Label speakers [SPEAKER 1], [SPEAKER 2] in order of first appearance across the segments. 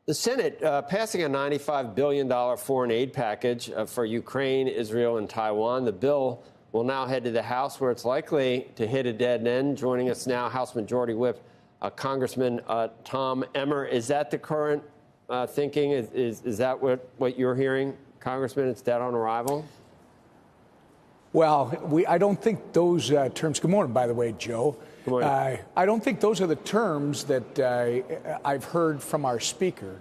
[SPEAKER 1] The Senate passing a $95 billion foreign aid package for Ukraine, Israel, and Taiwan. The bill will now head to the House, where it's likely to hit a dead end. Joining us now, House Majority Whip Congressman Tom Emmer. Is that the current thinking? Is that what you're hearing, Congressman? It's dead on arrival?
[SPEAKER 2] Well, I don't think those terms. Good morning, by the way, Joe.
[SPEAKER 1] Good morning.
[SPEAKER 2] I don't think those are the terms that I've heard from our speaker.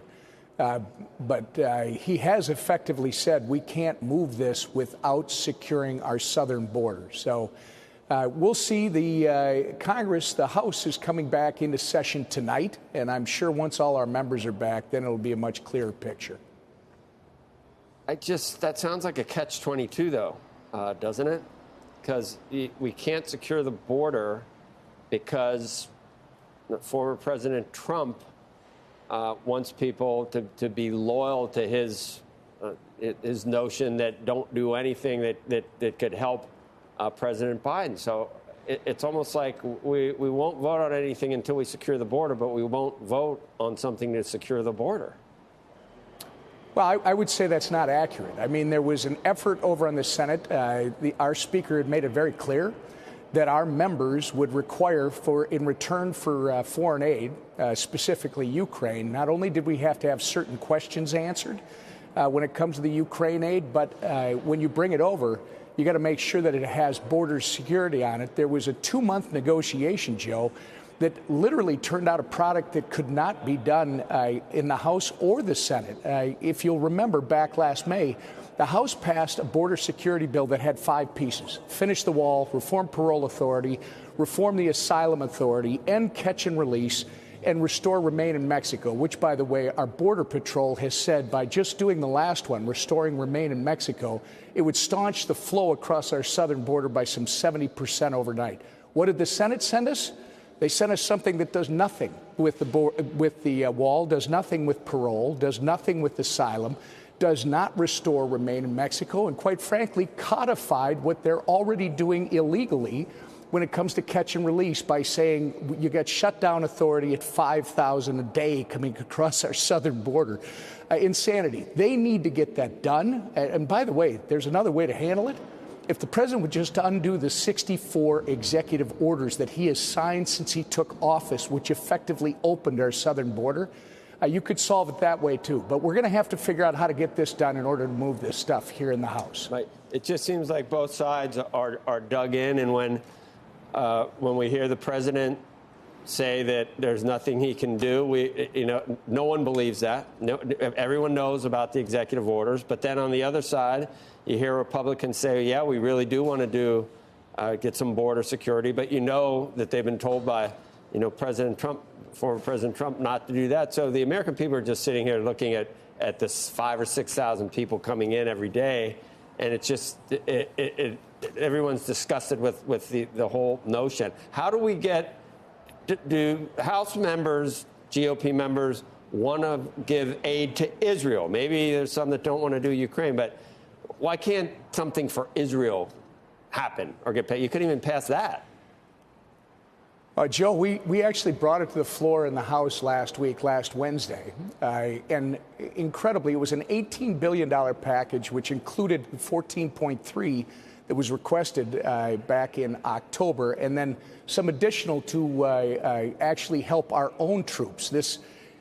[SPEAKER 2] But he has effectively said we can't move this without securing our southern border. So we'll see. The Congress, the House, is coming back into session tonight, and I'm sure once all our members are back, then it'll be a much clearer picture.
[SPEAKER 1] That sounds like a catch-22, though, doesn't it? Because we can't secure the border because former President Trump wants people to be loyal to his notion that don't do anything that could help President Biden. So it's almost like we won't vote on anything until we secure the border, but we won't vote on something to secure the border.
[SPEAKER 2] Well, I would say that's not accurate. I mean, there was an effort over in the Senate. Our speaker had made it very clear that our members would require, in return for foreign aid, specifically Ukraine, not only did we have to have certain questions answered when it comes to the Ukraine aid, but when you bring it over, you got to make sure that it has border security on it. There was a 2-month negotiation, Joe, that literally turned out a product that could not be done in the House or the Senate. If you'll remember back last May, the House passed a border security bill that had 5 pieces: finish the wall, reform parole authority, reform the asylum authority, end catch and release, and restore remain in Mexico, which, by the way, our Border Patrol has said by just doing the last one, restoring remain in Mexico, it would staunch the flow across our southern border by some 70% overnight. What did the Senate send us? They sent us something that does nothing with the wall, does nothing with parole, does nothing with asylum, does not restore remain in Mexico, and quite frankly, codified what they're already doing illegally when it comes to catch and release by saying you got shutdown authority at 5,000 a day coming across our southern border. Insanity. They need to get that done. And by the way, there's another way to handle it. If the president would just undo the 64 executive orders that he has signed since he took office, which effectively opened our southern border, you could solve it that way, too. But we're going to have to figure out how to get this done in order to move this stuff here in the House.
[SPEAKER 1] Right. It just seems like both sides are dug in. And when we hear the president say that there's nothing he can do, no one believes that. No, everyone knows about the executive orders. But then on the other side, you hear Republicans say, yeah, we really do want to get some border security. But you know that they've been told by, President Trump, former President Trump, not to do that. So the American people are just sitting here looking at this 5,000 or 6,000 people coming in every day. And it's just everyone's disgusted with the whole notion. How do we do House members, GOP members, want to give aid to Israel? Maybe there's some that don't want to do Ukraine, but why can't something for Israel happen or get paid? You couldn't even pass that.
[SPEAKER 2] Joe, we actually brought it to the floor in the House last Wednesday. And incredibly, it was an $18 billion package, which included 14.3 that was requested back in October, and then some additional to actually help our own troops.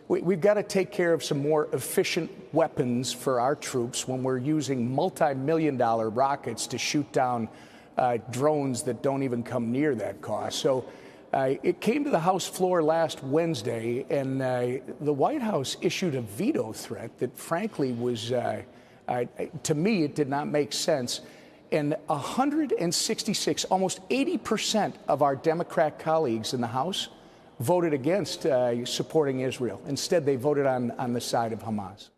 [SPEAKER 2] We've got to take care of some more efficient weapons for our troops when we're using multi-million-dollar rockets to shoot down drones that don't even come near that cost. So it came to the House floor last Wednesday, and the White House issued a veto threat that, frankly, was, to me, it did not make sense. And 166, almost 80% of our Democrat colleagues in the House voted against supporting Israel. Instead, they voted on the side of Hamas.